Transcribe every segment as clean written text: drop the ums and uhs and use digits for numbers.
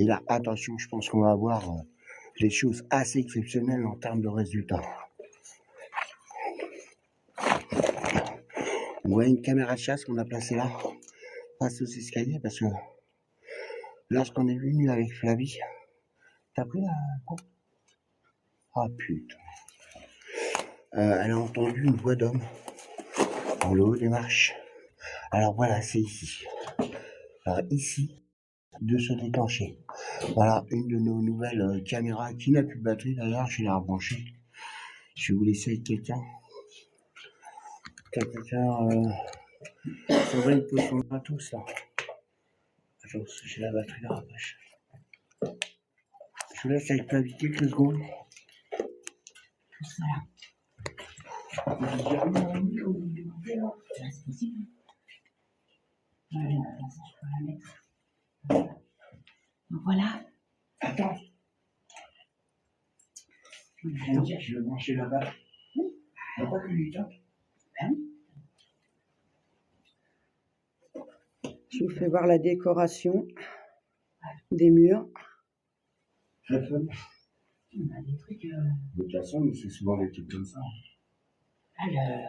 Et là, attention, je pense qu'on va avoir des choses assez exceptionnelles en termes de résultats. On voit une caméra de chasse qu'on a placée là, face aux escaliers, parce que lorsqu'on est venu avec Flavie, t'as pris la coupe? Ah putain. Elle a entendu une voix d'homme dans le haut des marches. Alors voilà, c'est ici. Alors ici, de se déclencher. Voilà, une de nos nouvelles caméras qui n'a plus de batterie d'ailleurs, je vais la rebrancher. Je vais vous laisser avec quelqu'un. Ça va une pause à tous là. Attends, j'ai la batterie dans la poche. Je vous laisse avec Flavie quelques secondes. Voilà. C'est possible. Voilà, ça, je peux la mettre. Donc voilà. Attends. Je viens de dire que je vais brancher là-bas. On n'a pas que du temps. Je vous fais voir la décoration des murs. Très fun. On a des trucs. De toute façon, c'est souvent des trucs comme ça. Alors.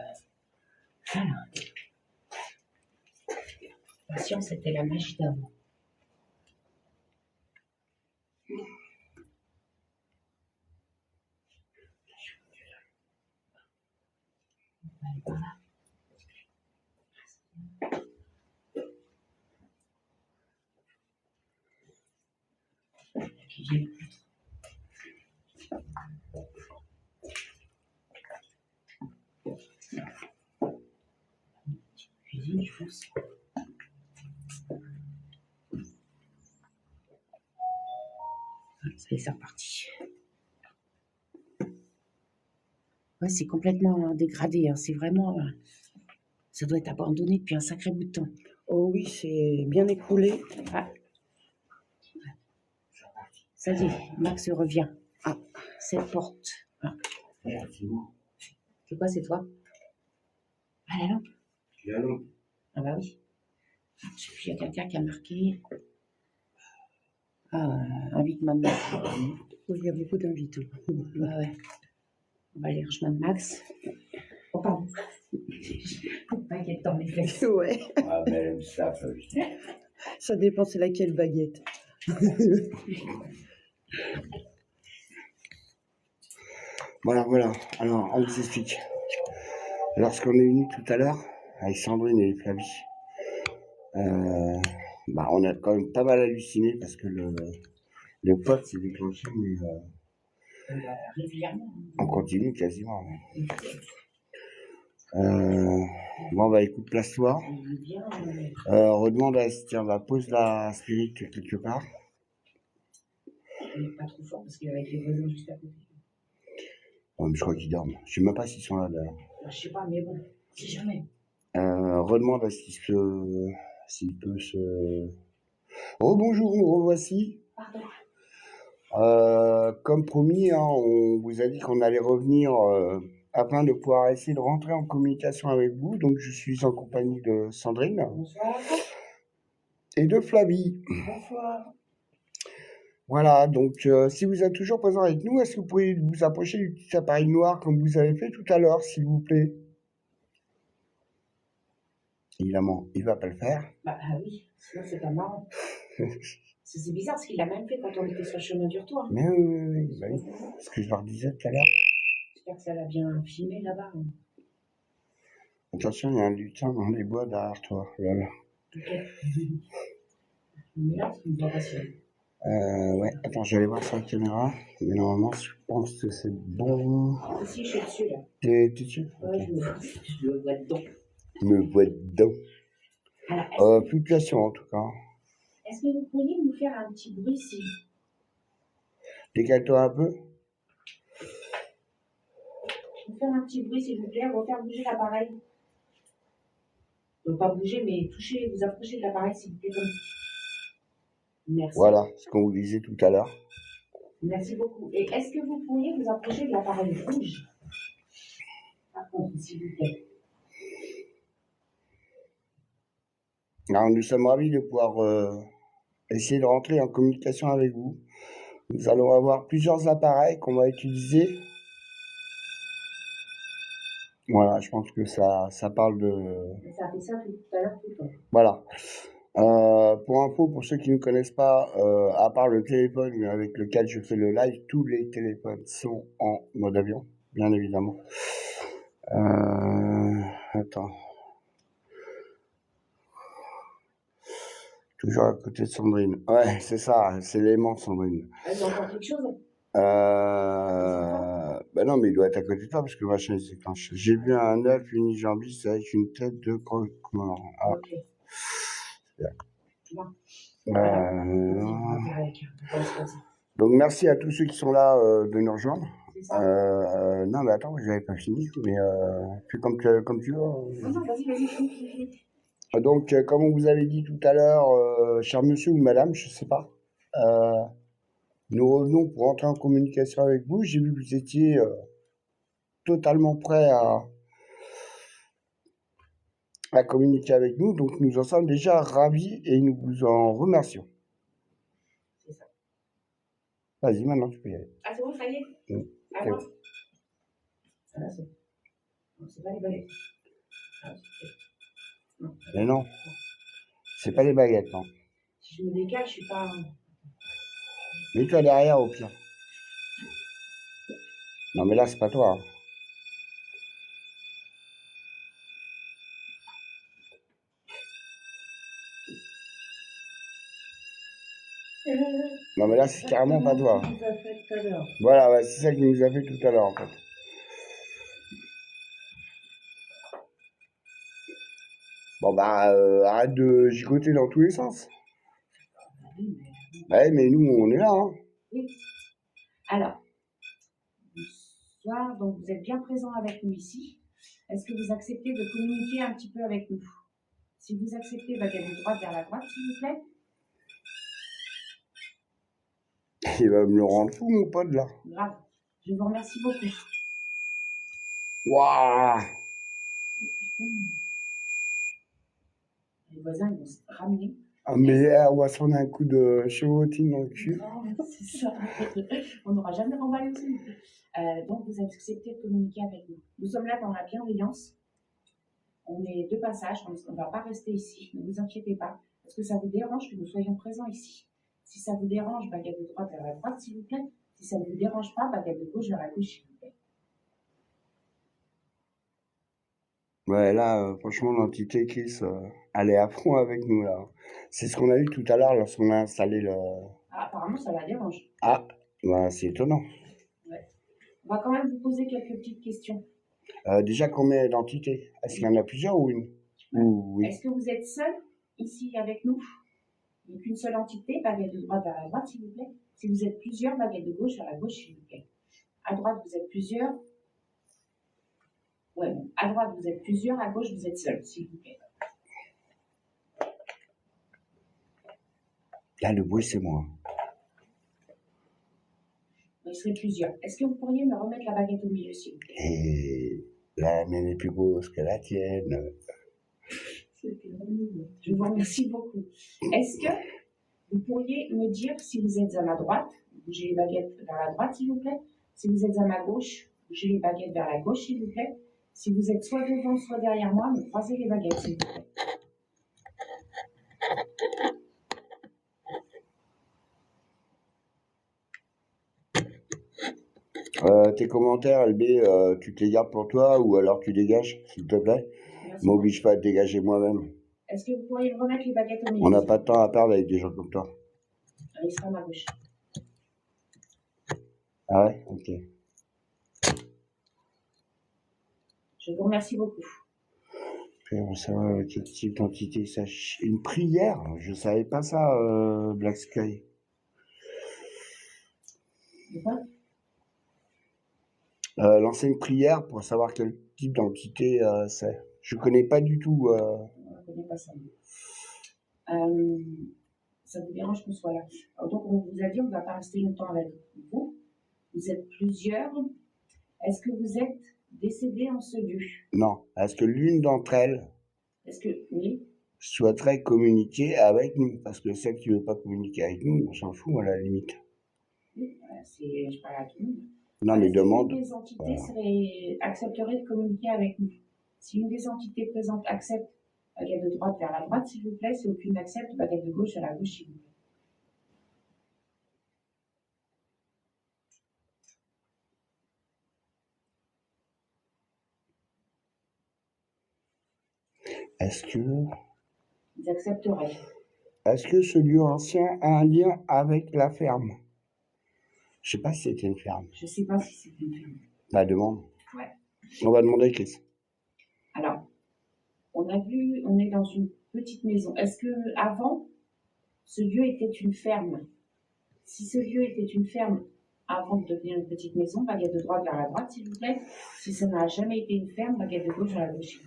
Attention, c'était la magie d'avant. Voilà. Cuisine, je pense. Ça y est, c'est reparti. Ouais, c'est complètement dégradé. Hein. C'est vraiment. Ça doit être abandonné depuis un sacré bout de temps. Oh oui, c'est bien écoulé. Ah. Ça y est, Max revient. Ah, cette porte. Ah. C'est quoi, c'est toi? Ah, la lampe. La lampe. Ah bah oui. Je sais plus, il y a quelqu'un qui a marqué. Ah, invite Max. Oui, il y a beaucoup d'invités. Ouais. On va aller rejoindre Max. Oh, pardon. Baguette dans les fesses. Ouais. Ah, mais elle aime ça, Flavie. Ça dépend, c'est laquelle baguette. Voilà. Alors, on vous explique. Lorsqu'on est venu tout à l'heure, avec Sandrine et Flavie, on a quand même pas mal halluciné parce que le pote s'est déclenché, mais Régulièrement. on continue quasiment. Écoute, place-toi. Redemande à Esther, pose la spirit quelque part. Pas trop fort parce qu'il y avait les voisins juste à côté. Ouais, mais je crois qu'ils dorment. Je sais même pas s'ils sont là d'ailleurs. Je sais pas, mais bon, si jamais. Redemande à s'il peut se. Oh bonjour, nous revoici. Pardon. Comme promis, hein, on vous a dit qu'on allait revenir afin de pouvoir essayer de rentrer en communication avec vous. Donc je suis en compagnie de Sandrine. Bonsoir. Et de Flavie. Bonsoir. Voilà, donc si vous êtes toujours présent avec nous, est-ce que vous pouvez vous approcher du petit appareil noir comme vous avez fait tout à l'heure, s'il vous plaît? Évidemment, il ne va pas le faire. Bah oui, sinon c'est pas marrant. C'est bizarre parce qu'il l'a même fait quand on était sur le chemin du retour. Hein. Mais oui, ce que je leur disais tout à l'heure. J'espère que ça l'a bien filmé là-bas. Hein. Attention, il y a un lutin dans les bois derrière toi. Voilà. Ok. Mais là, c'est une voie passionnée. Ouais, attends, je vais aller voir sur la caméra. Mais normalement, je pense que c'est bon. Ici, je suis dessus là. T'es dessus? Ouais, je me vois dedans. Me vois dedans. Fluctuation en tout cas. Est-ce que vous pourriez nous faire un petit bruit ici? Décale-toi un peu. Vous faire un petit bruit s'il vous plaît, on va faire bouger l'appareil. Pas bouger, mais toucher, vous approcher de l'appareil s'il vous plaît. Comme... Merci. Voilà, ce qu'on vous disait tout à l'heure. Merci beaucoup. Et est-ce que vous pourriez vous approcher de l'appareil rouge? Par contre, s'il vous plaît. Alors, nous sommes ravis de pouvoir essayer de rentrer en communication avec vous. Nous allons avoir plusieurs appareils qu'on va utiliser. Voilà, je pense que ça parle de... Ça a fait ça tout à l'heure tout le temps. Voilà. Pour info, pour ceux qui ne connaissent pas, à part le téléphone avec lequel je fais le live, tous les téléphones sont en mode avion, bien évidemment. Attends. Toujours à côté de Sandrine. Ouais, c'est ça, c'est l'aimant, Sandrine. J'ai encore quelque chose. Ben non, mais il doit être à côté de toi parce que le machin il s'éclenche. J'ai vu un œuf unijambiste avec une tête de croque-mort. Ah, Ok. bien. Tu vois. Euh, Donc merci à tous ceux qui sont là de nous rejoindre. C'est ça. Non mais attends, j'avais pas fini, mais fais comme tu veux. Non, vas-y. Donc comme on vous avait dit tout à l'heure, cher monsieur ou madame, je sais pas, nous revenons pour entrer en communication avec vous. J'ai vu que vous étiez totalement prêt à communiquer avec nous, donc nous en sommes déjà ravis et nous vous en remercions. C'est ça. Vas-y, maintenant tu peux y aller. Ah, c'est bon, ça y est. Alors ah, là, c'est... Non, c'est pas les baguettes. Ah, non. Mais non, c'est pas les baguettes, non. Si je me décale, je suis pas... Mets-toi derrière au pire. Non mais là c'est pas toi. Hein. Non mais là c'est carrément pas toi. Voilà, ouais, c'est ça qu'il nous a fait tout à l'heure en fait. Bon bah arrête de gigoter dans tous les sens. Ouais mais nous on est là hein. Oui. Alors, bonsoir, donc vous êtes bien présent avec nous ici. Est-ce que vous acceptez de communiquer un petit peu avec nous? Si vous acceptez, baguette de droite vers la droite, s'il vous plaît. Il va me le rendre fou mon pote là. Grave. Je vous remercie beaucoup. Waouh. Les voisins, ils vont se ramener. Ah mais on va se prendre un coup de chevrotine dans le cul. Non, c'est ça. On n'aura jamais remballé aussi. Donc, vous acceptez de communiquer avec nous. Nous sommes là dans la bienveillance. On est de passage, on ne va pas rester ici. Ne vous inquiétez pas. Est-ce que ça vous dérange que nous soyons présents ici? Si ça vous dérange, baguette de droite vers la droite, s'il vous plaît. Si ça ne vous dérange pas, baguette de gauche vers la gauche, s'il vous plaît. Ouais là franchement l'entité Chris elle est à fond avec nous là. C'est ce qu'on a eu tout à l'heure lorsqu'on a installé le... Ah, apparemment, ça la dérange. Ah, bah, c'est étonnant. Ouais. On va quand même vous poser quelques petites questions. Déjà combien d'entités? Est-ce qu'il y en a plusieurs ou une? Oui. Est-ce que vous êtes seul ici avec nous? Donc une seule entité, baguette de droite vers la droite, s'il vous plaît. Si vous êtes plusieurs, baguette de gauche vers la gauche, s'il vous plaît. À droite, vous êtes plusieurs. Ouais, bon. À droite, vous êtes plusieurs. À gauche, vous êtes seul, s'il vous plaît. Là, le bruit, c'est moi. Il serait plusieurs. Est-ce que vous pourriez me remettre la baguette au milieu, s'il vous plaît? Et la mienne est plus grosse que la tienne. Je vous remercie beaucoup. Est-ce que vous pourriez me dire si vous êtes à ma droite, bougez les baguettes vers la droite, s'il vous plaît. Si vous êtes à ma gauche, bougez les baguettes vers la gauche, s'il vous plaît. Si vous êtes soit devant, soit derrière moi, me croisez les baguettes, s'il vous plaît. Tes commentaires, LB, tu te les gardes pour toi ou alors tu dégages, s'il te plaît. M'oblige pas à te dégager moi-même. Est-ce que vous pourriez me remettre les baguettes au milieu? On n'a pas de temps à perdre avec des gens comme toi. Allez, sera à ma gauche. Ah ouais? Ok. Je vous remercie beaucoup. On savoir quel type d'entité il s'agit. Une prière? Je savais pas ça, Black Sky. De quoi? Lancer une prière pour savoir quel type d'entité c'est. Je connais pas du tout. On ne connaît pas ça. Ça vous dérange qu'on soit là? Alors, donc, on vous a dit, on ne va pas rester longtemps avec vous. Vous êtes plusieurs. Est-ce que vous êtes décédés en ce lieu? Non. Est-ce que l'une d'entre elles... Est-ce que, oui, souhaiterait communiquer avec nous. Parce que celle qui veut pas communiquer avec nous, on s'en fout à la limite. Oui, voilà, je parle à tout le monde. Non, mais Est-ce qu'une demande. des entités accepterait de communiquer avec nous? Si une des entités présentes accepte, baguette de droite vers la droite, s'il vous plaît. Si aucune n'accepte, baguette de gauche vers la gauche, s'il vous plaît. Est-ce que Ils accepteraient. ce lieu ancien a un lien avec la ferme? Je sais pas si c'était une ferme. Je ne sais pas si c'est une ferme. Bah, demande. Ouais. On va demander à Chris. Alors, on est dans une petite maison. Est-ce que avant, ce lieu était une ferme? Si ce lieu était une ferme avant de devenir une petite maison, baguette de droite vers la droite, s'il vous plaît. Si ça n'a jamais été une ferme, baguette de gauche vers la gauche.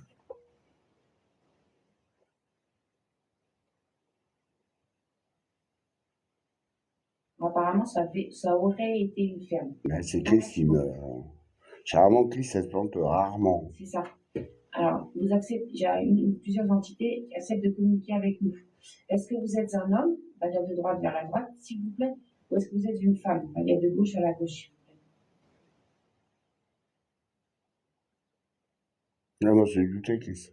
Apparemment, ça aurait été une ferme. Ben, c'est Chris qui me... Généralement, Chris, elle se plante rarement. C'est ça. Alors, vous acceptez, plusieurs entités qui acceptent de communiquer avec nous. Est-ce que vous êtes un homme, baguette de droite vers la droite, s'il vous plaît, ou est-ce que vous êtes une femme, baguette de gauche vers la gauche? Non, moi, je doutais, Chris.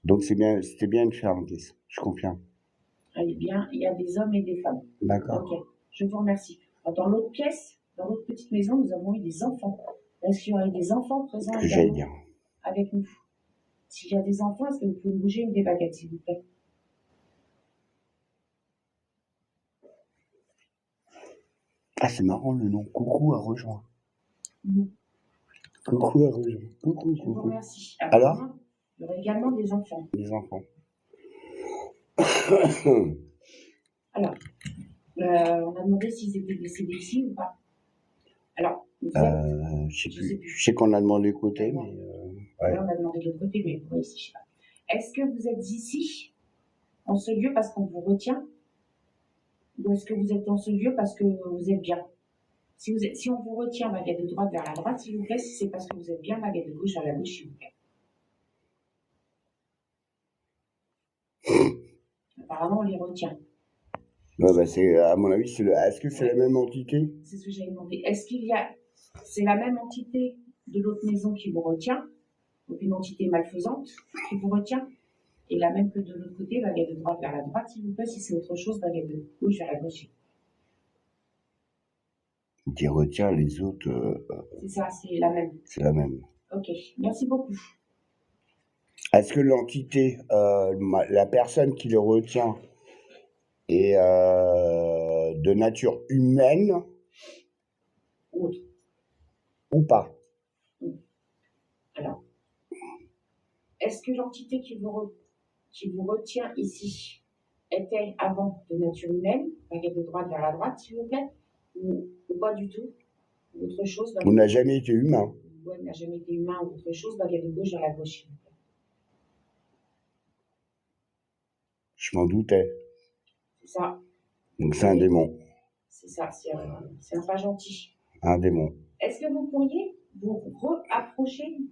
Donc, c'était bien une ferme, Chris. Je confirme. Eh bien, il y a des hommes et des femmes. D'accord. Ok, je vous remercie. Alors, dans l'autre pièce, dans l'autre petite maison, nous avons eu des enfants. Est-ce qu'il y aurait des enfants présents Ce que j'allais également dire. avec nous? S'il y a des enfants, est-ce que vous pouvez bouger une des baguettes, s'il vous plaît? Ah, c'est marrant le nom. Coucou à rejoint. Non. Coucou à rejoint. Coucou, Je vous coucou. remercie. Alors il y aurait également des enfants. Les enfants. Alors, on a demandé s'ils étaient décédés ici ou pas. Alors, vous êtes... Je sais Je sais plus. plus. Je sais qu'on a demandé le côté, mais... ouais. Là, on a demandé de l'autre côté, mais pourquoi ici, je sais pas. Est-ce que vous êtes ici, en ce lieu, parce qu'on vous retient? Ou est-ce que vous êtes dans ce lieu parce que vous êtes bien? Si on vous retient, baguette de droite vers la droite, s'il vous plaît. Si c'est parce que vous êtes bien, baguette de gauche vers la gauche, s'il vous plaît. Apparemment, on les retient. Ouais, bah, à mon avis, est-ce que c'est la même entité? C'est ce que j'avais demandé. Est-ce qu'il y a... C'est la même entité de l'autre maison qui vous retient, donc une entité malfaisante qui vous retient, et la même que de l'autre côté, baguette de droite vers la droite, s'il vous plaît. Si c'est autre chose, baguette de gauche vers la gauche. Qui retient les autres. C'est ça, c'est la même. C'est la même. Ok, merci beaucoup. Est-ce que l'entité, la personne qui le retient est de nature humaine Autre. ou pas? Alors, est-ce que l'entité qui vous retient ici était avant de nature humaine, baguette de droite vers la droite, s'il vous plaît, ou pas du tout? Autre chose, On n'a jamais été humain. Ouais, n'a jamais été humain ou autre chose, baguette de gauche vers la gauche. Je m'en doutais. C'est ça. Donc c'est un démon. C'est ça, c'est un pas gentil. Un démon. Est-ce que vous pourriez vous approcher du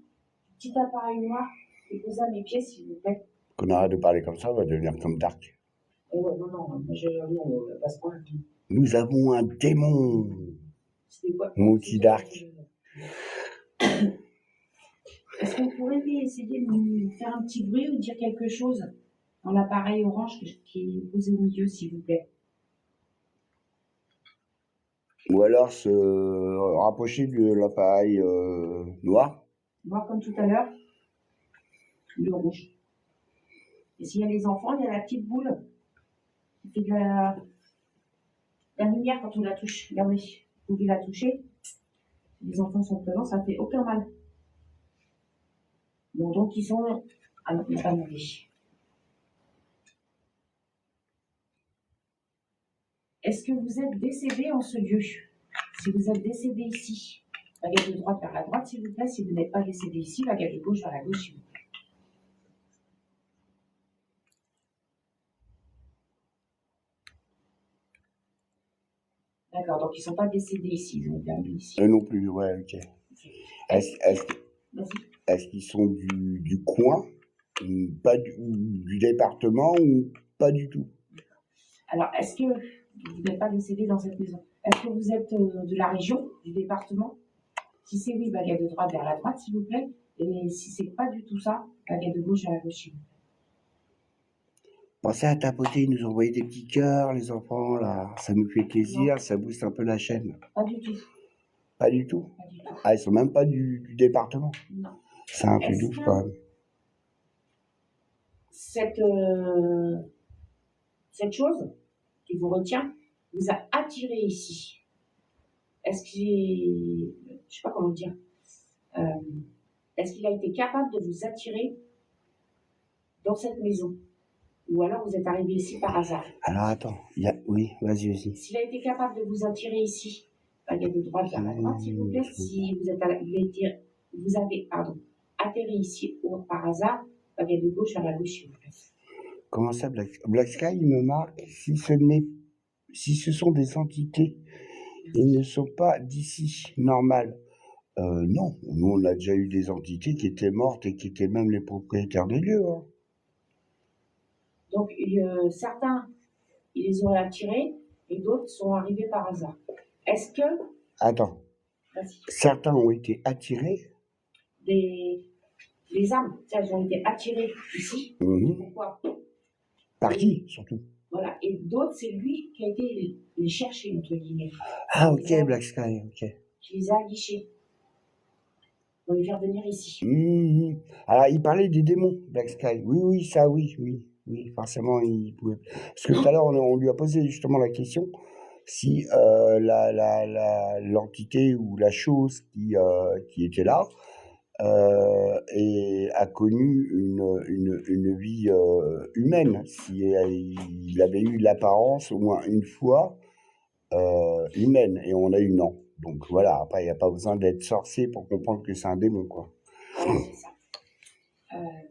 petit appareil noir et poser à mes pieds, s'il vous plaît? Qu'on arrête de parler comme ça, on va devenir comme Dark. Ouais, non, parce qu'on... Nous avons un démon. C'était quoi? Mon petit Dark. Est-ce qu'on pourrait essayer de nous faire un petit bruit ou dire quelque chose dans l'appareil orange qui est posé au milieu, s'il vous plaît? Ou alors se rapprocher de l'appareil noir. Voir comme tout à l'heure, le rouge. Et s'il y a les enfants, il y a la petite boule qui fait de la lumière quand on la touche. Regardez, vous pouvez la toucher. Si les enfants sont présents, ça ne fait aucun mal. Bon, donc ils sont... Ah non, il n'a pas demandé. Est-ce que vous êtes décédé en ce lieu? Si vous êtes décédé ici, baguette de droite vers la droite, s'il vous plaît. Si vous n'êtes pas décédé ici, baguette de gauche vers la gauche, s'il vous plaît. D'accord, donc ils ne sont pas décédés ici, ils ont perdu ici. Eux non plus, ouais, ok. Est-ce qu'ils sont du coin? Pas du département ou pas du tout. Alors, est-ce que vous n'êtes pas décédé dans cette maison? Est-ce que vous êtes de la région, du département? Si c'est oui, baguette de droite vers la droite, s'il vous plaît. Et si c'est pas du tout ça, baguette de gauche vers la gauche, s'il vous plaît. Pensez à tapoter, ils nous ont envoyé des petits cœurs, les enfants, là. Ça nous fait plaisir, Non. ça booste un peu la chaîne. Pas du tout. Pas du tout. Pas du tout. Ah, ils sont même pas du département. Non. C'est un peu Est-ce ouf que- quand même. Cette chose qui vous retient vous a attiré ici. Est-ce qu'il, je sais pas comment dire, est-ce qu'il a été capable de vous attirer dans cette maison? Ou alors vous êtes arrivé ici par hasard? Alors attends, oui, vas-y. S'il a été capable de vous attirer ici, baguette de droite vers la droite, s'il vous plaît. Si vous avez atterri ici par hasard, baguette de gauche vers la gauche, s'il vous plaît. Comment ça, Black Sky, il me marque, si ce sont des entités, ils ne sont pas d'ici, normal. Non, nous on a déjà eu des entités qui étaient mortes et qui étaient même les propriétaires des lieux. Hein. Donc certains, ils les auraient attirés et d'autres sont arrivés par hasard. Est-ce que... Attends, Vas-y. certains ont été attirés. Les âmes, elles ont été attirées ici. Pourquoi? Par qui, surtout? Voilà, et d'autres, c'est lui qui a été les chercher, entre guillemets. Ah, ok, Black Sky, ok. Qui les a aguichés pour les faire venir ici. Alors, il parlait des démons, Black Sky. Oui, ça, oui, forcément, il pouvait. Parce que tout à l'heure, on lui a posé justement la question si l'entité ou la chose qui était là et a connu une vie humaine, si il avait eu l'apparence au moins une fois humaine, et on a eu non. Donc voilà, après il n'y a pas besoin d'être sorcier pour comprendre que c'est un démon, quoi. Voilà, c'est ça.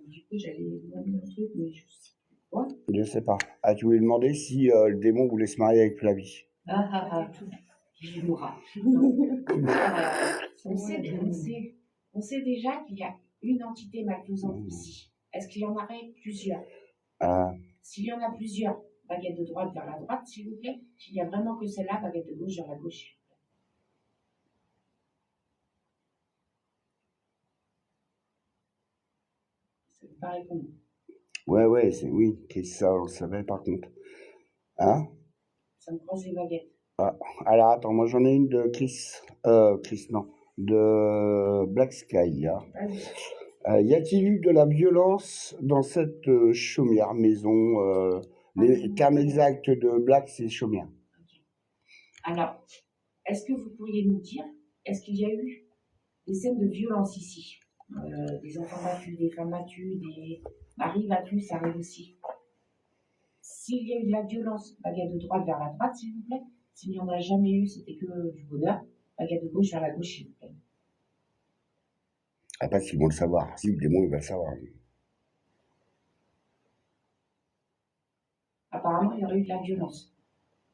Du coup, j'allais demander un truc, mais je sais plus quoi. Je sais pas. Ah, tu voulais demander si le démon voulait se marier avec Flavie. Il mourra. On sait déjà qu'il y a une entité malfaisante ici. Est-ce qu'il y en aurait plusieurs? S'il y en a plusieurs, baguette de droite vers la droite, s'il vous plaît. S'il y a vraiment que celle-là, baguette de gauche vers la gauche. Ça vous paraît comment? Ouais, oui, ça on le savait par contre. Hein? Ça me croise les baguettes. Ah, alors attends, moi j'en ai une de de Black Sky. Hein. Y a-t-il eu de la violence dans cette chaumière maison les termes exacts de Black, c'est chaumière. Okay. Alors, est-ce que vous pourriez nous dire, est-ce qu'il y a eu des scènes de violence ici? Des enfants battus, des femmes battues, des maris battus, ça arrive aussi. S'il y a eu de la violence, baguette de droite vers la droite, s'il vous plaît. S'il n'y en a jamais eu, c'était que du bonheur. Baguette de gauche vers la gauche, s'il vous plaît. Après, s'ils vont le savoir. Si le démon, il va le savoir. Apparemment, il y aurait eu de la violence.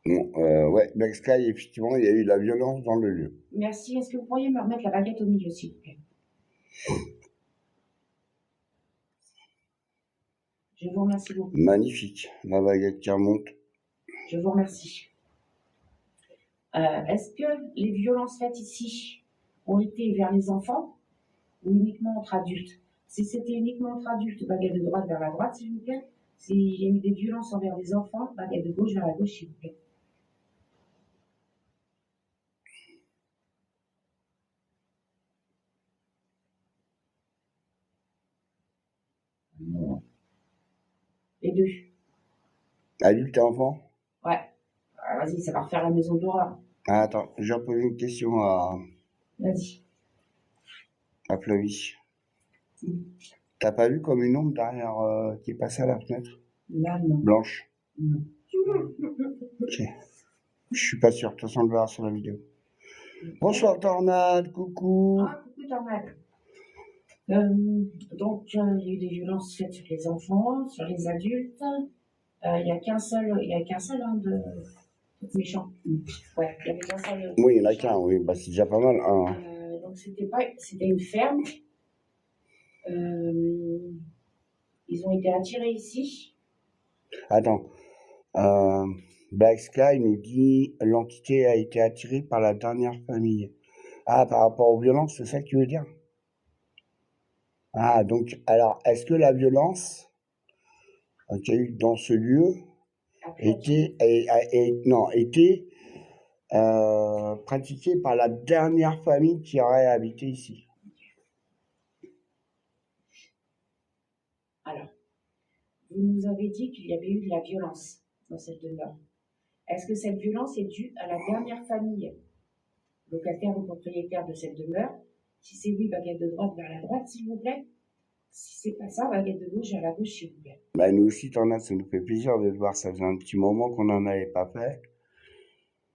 Bon, ouais, Black Sky, effectivement, il y a eu de la violence dans le lieu. Merci. Est-ce que vous pourriez me remettre la baguette au milieu, s'il vous plaît? Je vous remercie beaucoup. Magnifique. La baguette qui remonte. Je vous remercie. Est-ce que les violences faites ici ont été vers les enfants ou uniquement entre adultes? Si c'était uniquement entre adultes, baguette de droite vers la droite, s'il vous plaît. S'il y a eu des violences envers des enfants, baguette de gauche vers la gauche, s'il vous plaît. Les deux. Adulte et enfant? Ouais. Vas-y, ça va refaire la maison de l'horreur. Ah, attends, je vais poser une question à... Vas-y. À Flavie. T'as pas vu comme une ombre derrière qui est passée à la fenêtre? Là, non. Blanche? Non. Ok. Je suis pas sûr, de toute façon on le verra sur la vidéo. Bonsoir Tornade, coucou. Ah, coucou Tornade. Donc, il y a eu des violences faites sur les enfants, sur les adultes. Il n'y a qu'un seul de méchant. Ouais, il y avait qu'un seul. Oui, il y en a qu'un, oui, bah c'est déjà pas mal. Hein. Donc c'était une ferme. Il Ils ont été attirés ici. Attends. Black Sky nous dit l'entité a été attirée par la dernière famille. Ah, par rapport aux violences, c'est ça que tu veux dire? Ah, donc, alors, est-ce que la violence qu'il y a eu dans ce lieu Après, était pratiquée par la dernière famille qui aurait habité ici? alors, vous nous avez dit qu'il y avait eu de la violence dans cette demeure. Est-ce que cette violence est due à la dernière famille, locataire ou propriétaire de cette demeure? Si c'est oui, baguette de droite vers la droite, s'il vous plaît. Si c'est pas ça, baguette de gauche vers la gauche, s'il vous plaît. Bah, nous aussi, t'en as, ça nous fait plaisir de te voir. Ça faisait un petit moment qu'on n'en avait pas fait.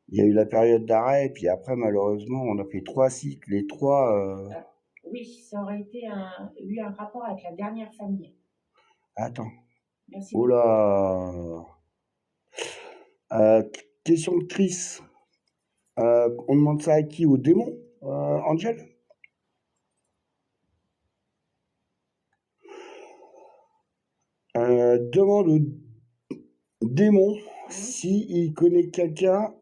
Il y a eu la période d'arrêt, et puis après, malheureusement, on a fait 3 sites. Les 3... Oui, ça aurait été eu un rapport avec la dernière famille. Attends. Merci. Oh là. Question de Chris. On demande ça à qui? Au démon, Angel? Demande au démon s'il connaît quelqu'un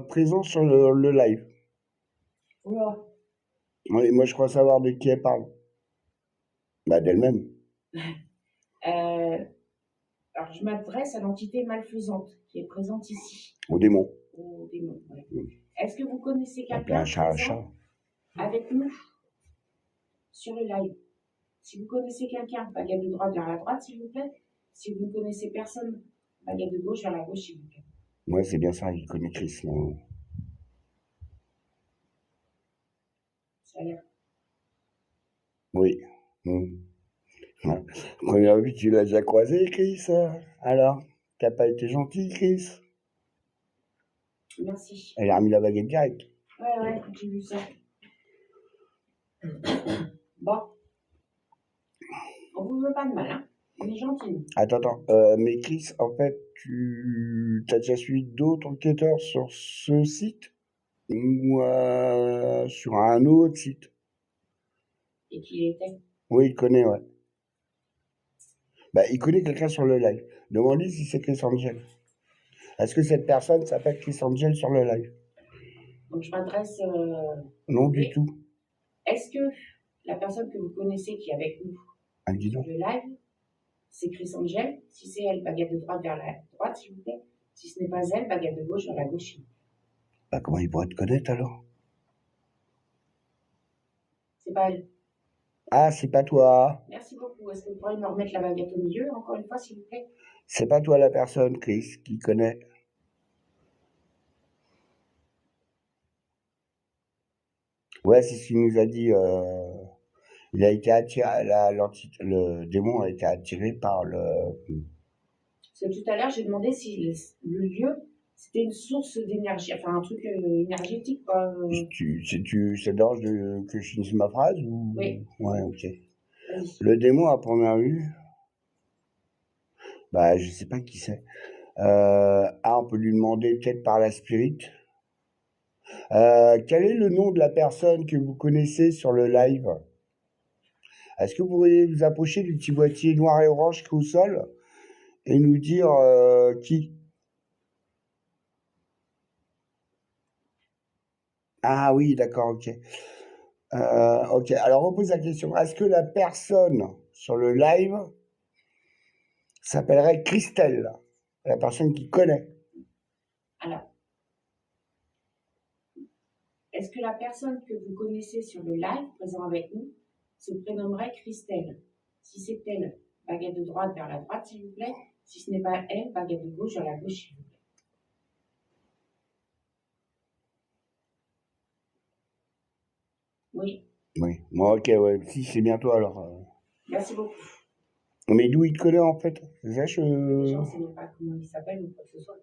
présent sur le live. Oula. Oui, moi, je crois savoir de qui elle parle. Bah, d'elle-même. Alors, je m'adresse à l'entité malfaisante qui est présente ici. Au démon. Au démon, ouais. Oui. Est-ce que vous connaissez Appeler quelqu'un un chat un présent chat. avec nous sur le live? Si vous connaissez quelqu'un, baguette de droite vers la droite, s'il vous plaît. Si vous ne connaissez personne, baguette de gauche vers la gauche, s'il vous plaît. Ouais, c'est bien ça, il connaît Chris. Non. Ça a l'air. Oui. Ouais. Première vue, tu l'as déjà croisé, Chris? Alors, t'as pas été gentil, Chris? Merci. Elle a remis la baguette directe. Ouais, j'ai vu ça. Bon. On vous veut pas de mal, hein. On est gentil. Attends. Mais Chris, en fait, tu as déjà suivi d'autres enquêteurs sur ce site? Ou sur un autre site? Et qui était? Oui, il connaît, ouais. Bah, il connaît quelqu'un sur le live. Demande-lui si c'est Chris Angel. Est-ce que cette personne s'appelle Chris Angel sur le live? Donc, je m'adresse. Non, oui. du tout. Est-ce que la personne que vous connaissez qui est avec nous Ah, dis sur donc. le live, c'est Chris Angel? Si c'est elle, baguette de droite vers la droite, s'il vous plaît. Si ce n'est pas elle, baguette de gauche vers la gauche. Bah, comment il pourrait te connaître alors? C'est pas elle. Ah, c'est pas toi. Merci beaucoup. Est-ce que vous pourriez me remettre la baguette au milieu, encore une fois, s'il vous plaît? C'est pas toi la personne, Chris, qui connaît. Ouais, c'est ce qu'il nous a dit. Il a été attiré, le démon a été attiré par le. Parce que tout à l'heure, j'ai demandé si le lieu, c'était une source d'énergie, enfin un truc énergétique, quoi. Ça te dérange que je finisse ma phrase ou... Oui. Ouais, ok. Vas-y. Le démon à première vue, bah, je sais pas qui c'est. On peut lui demander peut-être par la spirit. Quel est le nom de la personne que vous connaissez sur le live? Est-ce que vous pourriez vous approcher du petit boîtier noir et orange qui est au sol et nous dire qui? Ah oui, d'accord, ok. Ok, alors on pose la question. Est-ce que la personne sur le live s'appellerait Christelle, la personne qui connaît? Alors, est-ce que la personne que vous connaissez sur le live, présent avec nous, se prénommerait Christelle? Si c'est elle, baguette de droite vers la droite, s'il vous plaît. Si ce n'est pas elle, baguette de gauche vers la gauche, s'il vous plaît. Oui. Oui, moi, ok, ouais. Si, c'est bien toi alors. Merci beaucoup. Mais d'où il te connaît en fait? C'est ça, Je ne sais même pas comment il s'appelle ou quoi que ce soit.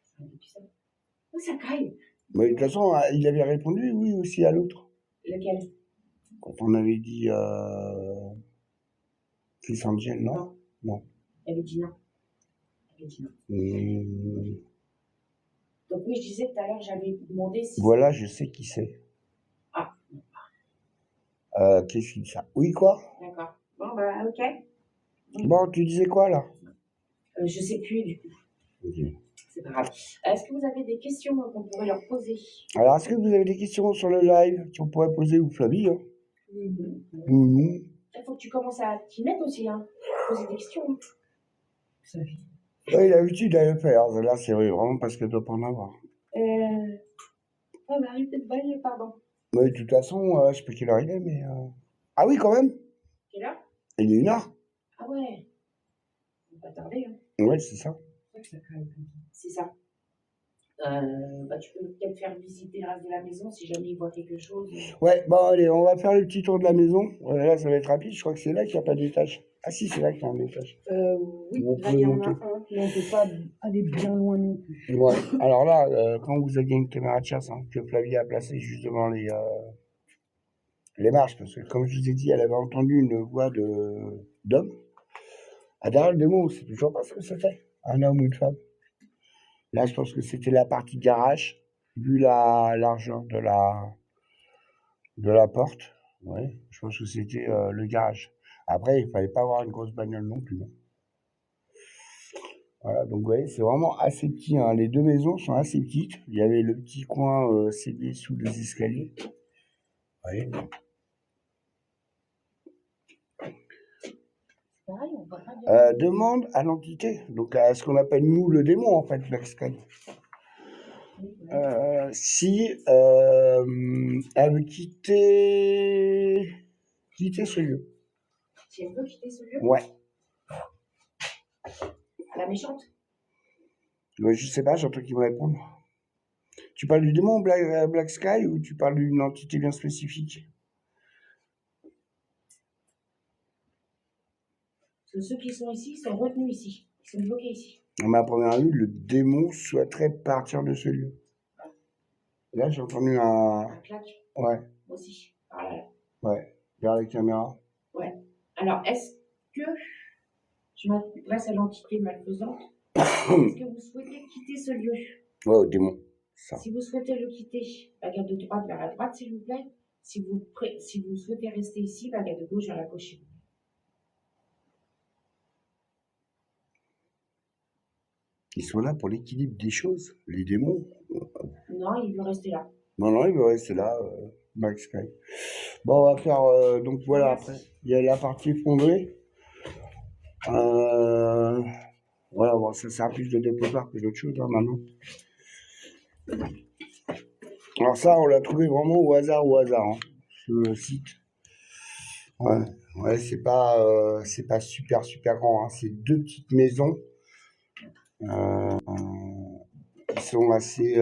C'est un épisode. Oh, ça caille. Mais de toute façon, il avait répondu oui aussi à l'autre. Lequel? Quand on avait dit Chris Angel, non? Non. Elle avait dit non. Donc oui, je disais tout à l'heure, j'avais demandé si... Voilà, je sais qui c'est. Ah. Qu'est-ce qu'il ça? Oui, quoi? D'accord. Bon, bah, ok. Bon, tu disais quoi là? Je sais plus du coup. Ok. C'est pas grave. Est-ce que vous avez des questions qu'on pourrait leur poser? Alors, est-ce que vous avez des questions sur le live qu'on pourrait poser ou Flavie hein? Mhm. Il faut que tu commences à t'y mettre aussi, hein. Poser des questions. Hein. Ouais, il a l'habitude de le faire. Là, c'est vraiment parce qu'elle doit pas en avoir. Oh, bah, arrête de bailler, pardon. Mais de toute façon, je sais pas quelle heure il est, mais. Ah oui, quand même. Quelle heure? Il est 1h. Ah ouais. On va pas tarder, hein. Ouais, c'est ça. C'est ça. Bah, tu peux peut-être faire visiter le reste de la maison si jamais ils voient quelque chose. Ouais, bon, allez, on va faire le petit tour de la maison. Ouais, là, ça va être rapide. Je crois que c'est là qu'il n'y a pas d'étage. Ah si, c'est là qu'il y a un étage. Oui, On là, peut il y en a monter. un, mais on ne peut pas aller bien loin non plus. Ouais. Alors là, quand vous avez une caméra de chasse que Flavie a placée juste devant les marches, parce que comme je vous ai dit, elle avait entendu une voix d'homme. À derrière le démon, on sait toujours pas ce que c'était. Un homme ou une femme. Là, je pense que c'était la partie garage, vu la largeur de la porte. Ouais, je pense que c'était le garage. Après, il fallait pas avoir une grosse bagnole non plus. Hein. Voilà, donc vous voyez, c'est vraiment assez petit. Hein. Les deux maisons sont assez petites. Il y avait le petit coin cédé sous les escaliers. Vous voyez. Pareil, on voit pas bien. Demande à l'entité, donc à ce qu'on appelle nous le démon en fait, Black Sky. Si elle veut quitter ce lieu. Si elle veut quitter ce lieu, Ouais. à la méchante. Je sais pas, j'entends qu'il me répondre. Tu parles du démon Black Sky ou tu parles d'une entité bien spécifique? Parce que ceux qui sont ici sont retenus ici. Ils sont bloqués ici. À ma première vue, le démon souhaiterait partir de ce lieu. Là, j'ai entendu un claque. Ouais. Moi aussi. Voilà. Ouais. Vers la caméra. Ouais. Alors, est-ce que je m'adresse à l'entité malfaisante? Est-ce que vous souhaitez quitter ce lieu? Ouais, au démon. Ça. Si vous souhaitez le quitter, baguette de droite vers la droite, s'il vous plaît. Si vous souhaitez rester ici, baguette de gauche vers la gauche. Ils sont là pour l'équilibre des choses, les démons. Non, il veut rester là. Non, il veut rester là, Black Sky. Bon, on va faire, donc voilà, après, il y a la partie effondrée. Voilà, bon, ça sert plus de dépôt-part que d'autres choses, hein, maintenant. Alors ça, on l'a trouvé vraiment au hasard, hein, ce site. Ouais, c'est pas super grand, hein. C'est deux petites maisons qui sont assez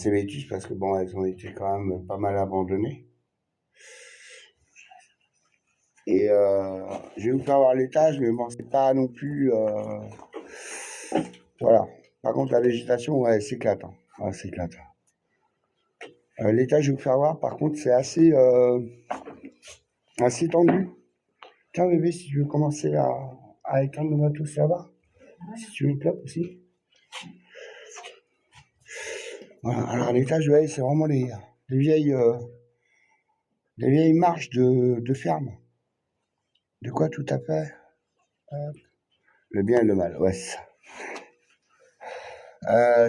vétustes parce que bon, elles ont été quand même pas mal abandonnées. Et je vais vous faire voir l'étage, mais bon, c'est pas non plus. Voilà. Par contre, la végétation, ouais, elle s'éclate. Hein. Ouais, s'éclate. L'étage, je vais vous faire voir. Par contre, c'est assez tendu. Tiens, bébé, si tu veux commencer à éteindre le matos là-bas, si tu veux une clope aussi. Voilà. Alors, l'étage, ouais, c'est vraiment des vieilles marches de ferme. De quoi tout à fait? Le bien et le mal, ouais, c'est ça.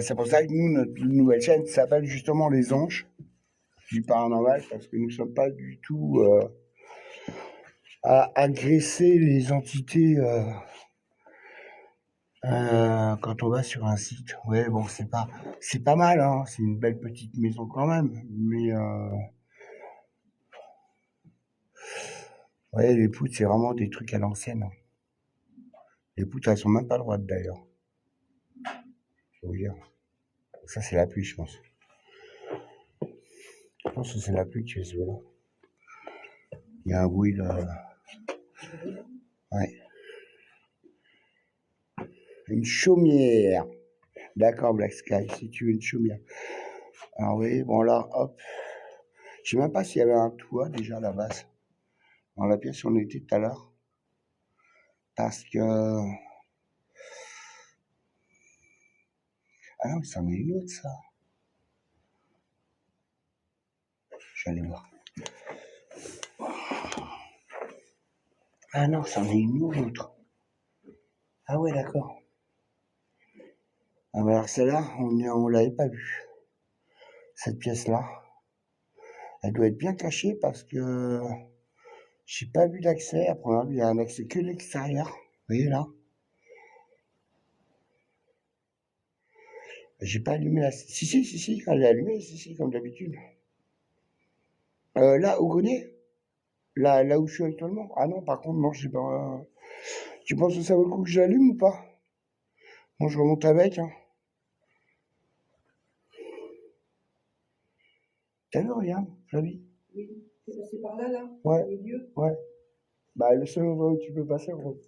C'est pour ça que nous, notre nouvelle chaîne s'appelle justement Les Anges du Paranormal, parce que nous ne sommes pas du tout à agresser les entités quand on va sur un site. Ouais, bon, c'est pas mal, hein, c'est une belle petite maison quand même, mais ouais, les poutres, c'est vraiment des trucs à l'ancienne. Hein. Les poutres, elles sont même pas droites d'ailleurs. Je vais vous dire. Ça, c'est la pluie, je pense. Je pense que c'est la pluie qui fait ce là. Il y a un bruit là. Ouais. Une chaumière. D'accord, Black Sky, si tu veux une chaumière. Alors oui, bon là, hop. Je sais même pas s'il y avait un toit déjà à la base. Dans la pièce où on était tout à l'heure. Parce que... Ah non, mais c'en est une autre, ça. Je vais aller voir. Ah non, c'en est une autre. Ah ouais, d'accord. Ah bah alors celle-là, on l'avait pas vue. Cette pièce-là. Elle doit être bien cachée parce que j'ai pas vu d'accès. À première vue, il y a un accès que de l'extérieur. Vous voyez là? J'ai pas allumé la... Si, elle est allumée, si, comme d'habitude. Là, au grenier? Là où je suis actuellement? Ah non, par contre, non, je sais pas. Tu penses que ça vaut le coup que j'allume ou pas? Bon, je remonte avec, hein. T'as vu, regarde, Flavie? Oui, c'est passé par là, là, Ouais, au milieu. ouais. Bah, le seul endroit où tu peux passer, gros.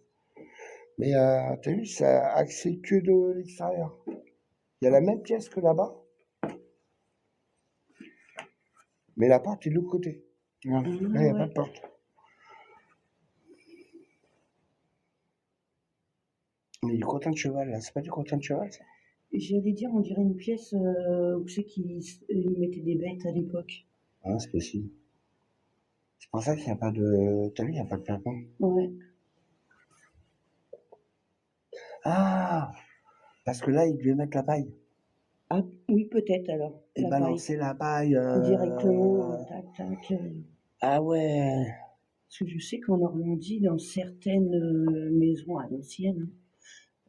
Mais t'as vu, ça a accès que de l'extérieur. Il y a la même pièce que là-bas, mais la porte est de l'autre côté. Regarde, là, il n'y a pas de porte. Mais du crottin de cheval, là, c'est pas du crottin de cheval, ça? J'allais dire, on dirait une pièce où c'est qu'ils mettaient des bêtes à l'époque. Ah, c'est possible. C'est pour ça qu'il n'y a pas de... T'as vu, il n'y a pas de plafond. Ouais. Ah, parce que là, il devait mettre la paille. Ah, oui, peut-être alors. Et La paille. balancer la paille. Directement, tac, tac. Ah ouais. Parce que je sais qu'en Normandie, dans certaines maisons à l'ancienne,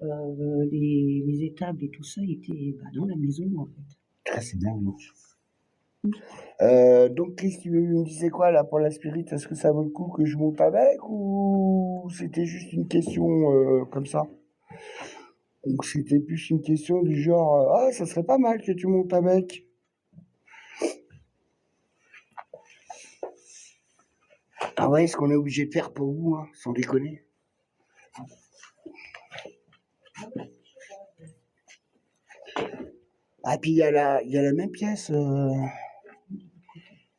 les étables et tout ça étaient dans la maison, en fait. Ah, c'est bien lourd. Donc, Chris, tu me disais quoi là pour la spirit? Est-ce que ça vaut le coup que je monte avec ou c'était juste une question comme ça? Donc, c'était plus une question du genre ah, ça serait pas mal que tu montes avec. Ah ouais, ce qu'on est obligé de faire pour vous, hein, sans déconner. Ah, puis il y a la même pièce.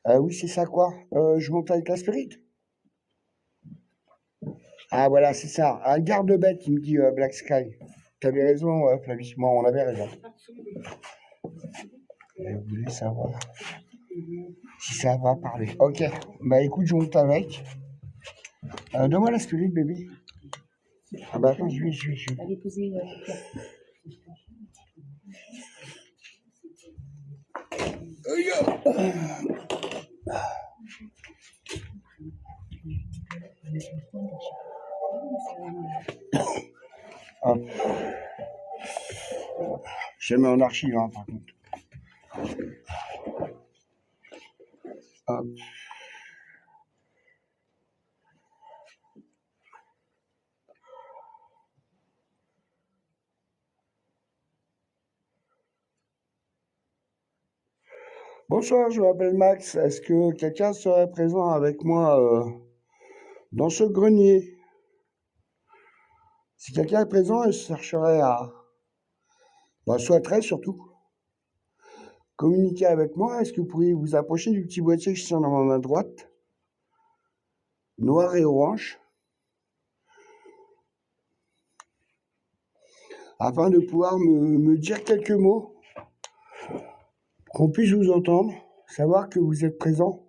Ah oui, c'est ça quoi? Je monte avec la spirit. Ah voilà, c'est ça. Un garde-bête, il me dit Black Sky. T'avais raison, Flavie. Moi, on avait raison. Je voulais savoir si ça va parler. Ok, bah écoute, je monte avec. Donne-moi la spirit, bébé. Ah bah attends, je vais. Allez poser Hop. Je mets en archive, hein, par contre. Hop. Bonsoir, je m'appelle Max. Est-ce que quelqu'un serait présent avec moi dans ce grenier? Si quelqu'un est présent, je chercherai à... Bah, souhaiterait surtout communiquer avec moi. Est-ce que vous pourriez vous approcher du petit boîtier que je tiens dans ma main droite? Noir et orange. Afin de pouvoir me dire quelques mots, qu'on puisse vous entendre, savoir que vous êtes présent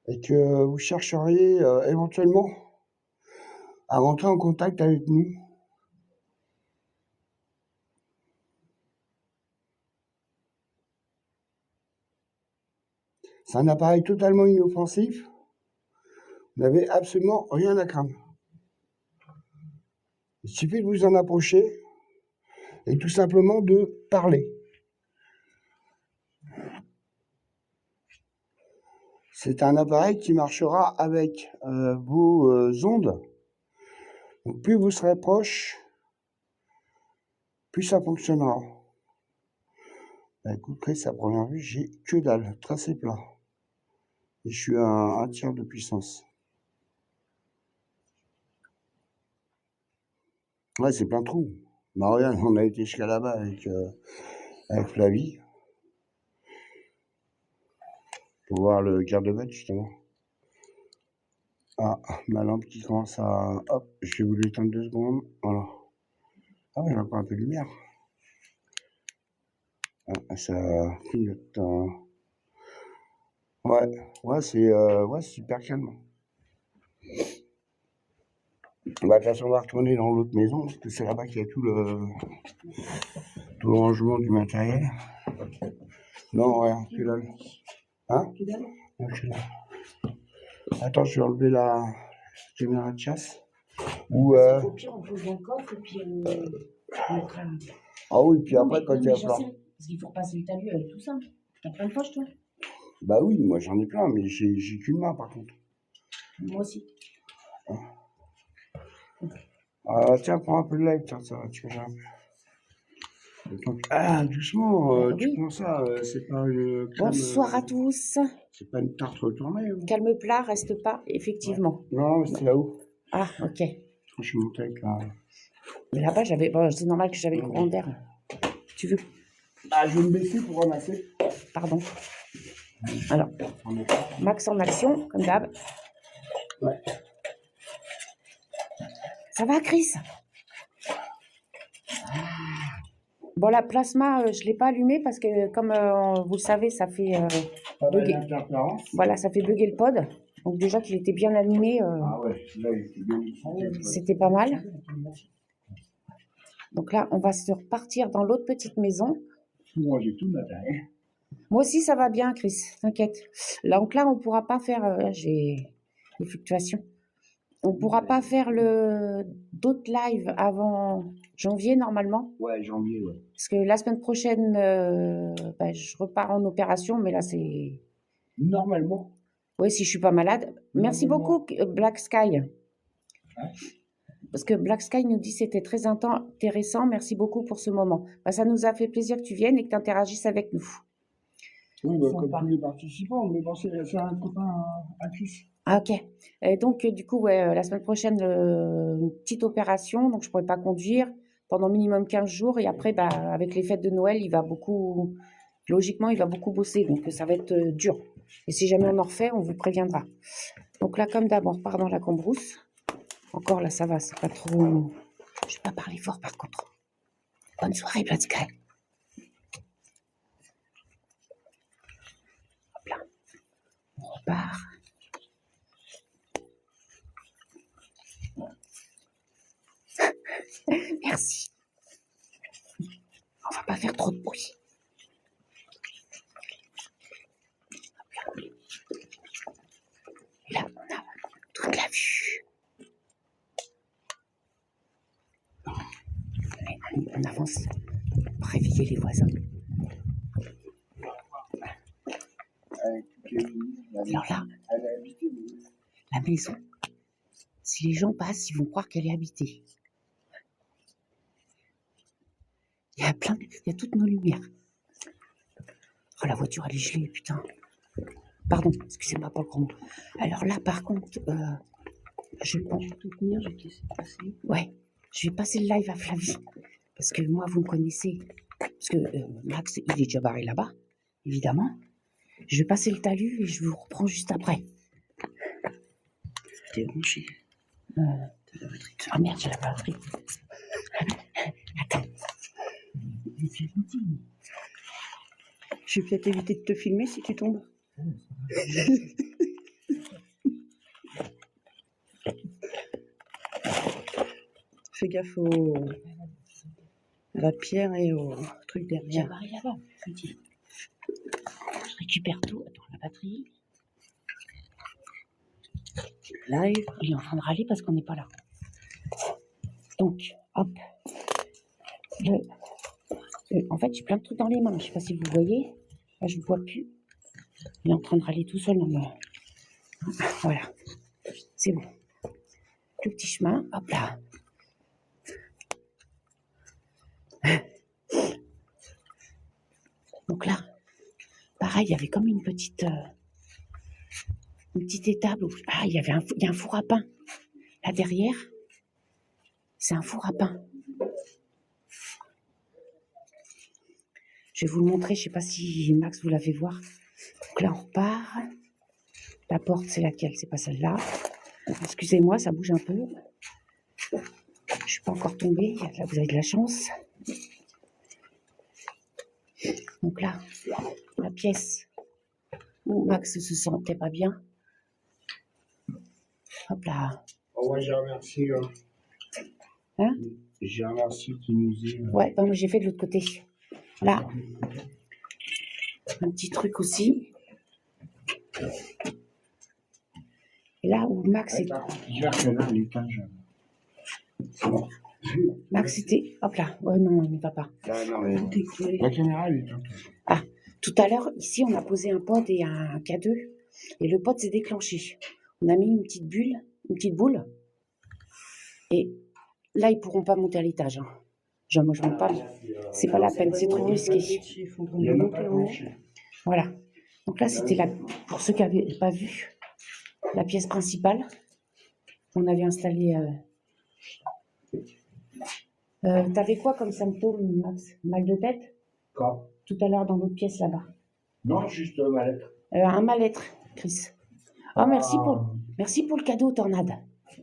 et que vous chercheriez éventuellement à rentrer en contact avec nous. C'est un appareil totalement inoffensif. Vous n'avez absolument rien à craindre. Il suffit de vous en approcher et tout simplement de parler. C'est un appareil qui marchera avec vos ondes. Donc plus vous serez proche, plus ça fonctionnera. Bah, écoutez, à première vue, j'ai que dalle, tracé plat. Et je suis à un tiers de puissance. Ouais, c'est plein de trous. Bah regarde, on a été jusqu'à là-bas avec Flavie. Pour voir le garde-bête, justement. Ah, ma lampe qui commence à... Hop, je vais vous l'éteindre 2 secondes. Voilà. Ah ouais, il y a encore un peu de lumière. Ah, ça clignote. Ouais, c'est super calme. Bah, de toute façon, on va retourner dans l'autre maison, parce que c'est là-bas qu'il y a tout le rangement du matériel. Non, rien, que dalle. Hein? Que dalle. Non, que dalle. Attends, je vais enlever la caméra de chasse. Ou Au pire, on pose dans le coffre et puis on mettra. Ah oui, puis Non, après, mais- quand non, il mais va je falloir. sais, parce qu'il faut repasser le talus avec tout ça. T'as plein de poches, toi? Bah oui, moi j'en ai plein, mais j'ai qu'une main par contre. Moi aussi. Ah, tiens, prends un peu de light, tiens, ça va, tu verras un peu. Ah, doucement, tu Oui. prends ça, c'est pas une crème. Bonsoir à tous. C'est pas une tarte retournée. Hein. Calme plat, reste pas, effectivement. Non, mais c'était là-haut. Ah, ok. Je suis monté avec la. Mais là-bas, j'avais. Bon, c'est normal que j'avais le courant d'air. Tu veux? Ah, je vais me baisser pour ramasser. Pardon. Alors, Max en action, comme d'hab. Ouais. Ça va, Chris? Bon, la plasma, je ne l'ai pas allumée parce que, comme vous le savez, ça fait Pas mal bugger. d'interférences. Voilà, ça fait bugger le pod. Donc déjà qu'il était bien allumé, Ah ouais, là, il était bien efficace. c'était pas mal. Donc là, on va se repartir dans l'autre petite maison. Moi, j'ai tout le matériel. Moi aussi, ça va bien, Chris, t'inquiète. Donc là, on ne pourra pas faire... j'ai des fluctuations. On ne pourra pas faire d'autres lives avant janvier, normalement. Ouais, janvier, ouais. Parce que la semaine prochaine, je repars en opération, mais là, c'est... Normalement. Oui, si je suis pas malade. Merci beaucoup, Black Sky. Parce que Black Sky nous dit que c'était très intéressant. Merci beaucoup pour ce moment. Bah, ça nous a fait plaisir que tu viennes et que tu interagisses avec nous. Oui, bah, comme tous les participants, mais bon, c'est un copain à Chris. Ah, ok. Et donc, du coup, ouais, la semaine prochaine, une petite opération. Donc, je ne pourrai pas conduire pendant minimum 15 jours. Et après, bah, avec les fêtes de Noël, logiquement, il va beaucoup bosser. Donc, ça va être dur. Et si jamais on en refait, on vous préviendra. Donc là, comme d'hab, on repart dans la cambrousse. Encore là, ça va, c'est pas trop... Je vais pas parler fort, par contre. Bonne soirée, Black Sky. Hop là. On repart. Merci. On va pas faire trop de bruit. Et là, on a toute la vue. Allez, on avance pour réveiller les voisins. Alors là, la maison, si les gens passent, ils vont croire qu'elle est habitée. Il y a toutes nos lumières. Oh, la voiture, elle est gelée, putain. Pardon, excusez-moi pas le grand mot. Alors là, par contre, je pense... Tout tenir, je vais te laisser passer. Ouais, je vais passer le live à Flavie. Parce que moi, vous me connaissez. Parce que Max, il est déjà barré là-bas, évidemment. Je vais passer le talus et je vous reprends juste après. T'es branché. Ah merde, j'ai la batterie. Attends. Je vais peut-être éviter de te filmer si tu tombes. Fais gaffe à la pierre et au truc J'ai derrière. barré là-bas, je vous dis. Je récupère tout. Attends, la batterie. Live. Il est en train de râler parce qu'on n'est pas là. Donc, hop. En fait, j'ai plein de trucs dans les mains. Je ne sais pas si vous voyez. Là, je ne vois plus. Il est en train de râler tout seul dans le... Voilà. C'est bon. Le petit chemin. Hop là. Donc là, pareil, il y avait comme une petite étable. Ah, il y a un four à pain. Là derrière, c'est un four à pain. Je vais vous le montrer, je ne sais pas si Max vous l'a fait voir. Donc là, on repart. La porte, c'est laquelle? C'est pas celle-là. Excusez-moi, ça bouge un peu. Je ne suis pas encore tombée. Là, vous avez de la chance. Donc là, la pièce où Max se sentait pas bien. Hop là. ouais, j'ai remercié. Hein? J'ai remercié qui nous est. Ouais, ben moi j'ai fait de l'autre côté. Là, un petit truc aussi. Et là où Max est... Hier, que là, l'étage. C'est bon. Max était... Hop là, ouais non, on n'y va pas. Ah, non, mais... La caméra, elle est éteinte. Ah, tout à l'heure, ici, on a posé un pod et un K2, et le pod s'est déclenché. On a mis une petite bulle, une petite boule, et là, ils pourront pas monter à l'étage. Hein. Genre, moi, je monte pas, c'est pas la peine, c'est trop risqué. Il y en a pas planché. Voilà. Donc là, c'était la... pour ceux qui n'avaient pas vu, la pièce principale. On avait installé... T'avais quoi comme symptôme, Max? Mal de tête? Quoi? Tout à l'heure dans l'autre pièce là-bas. Non, juste ma lettre. Un mal-être, Chris. Oh, merci pour le cadeau, Tornade.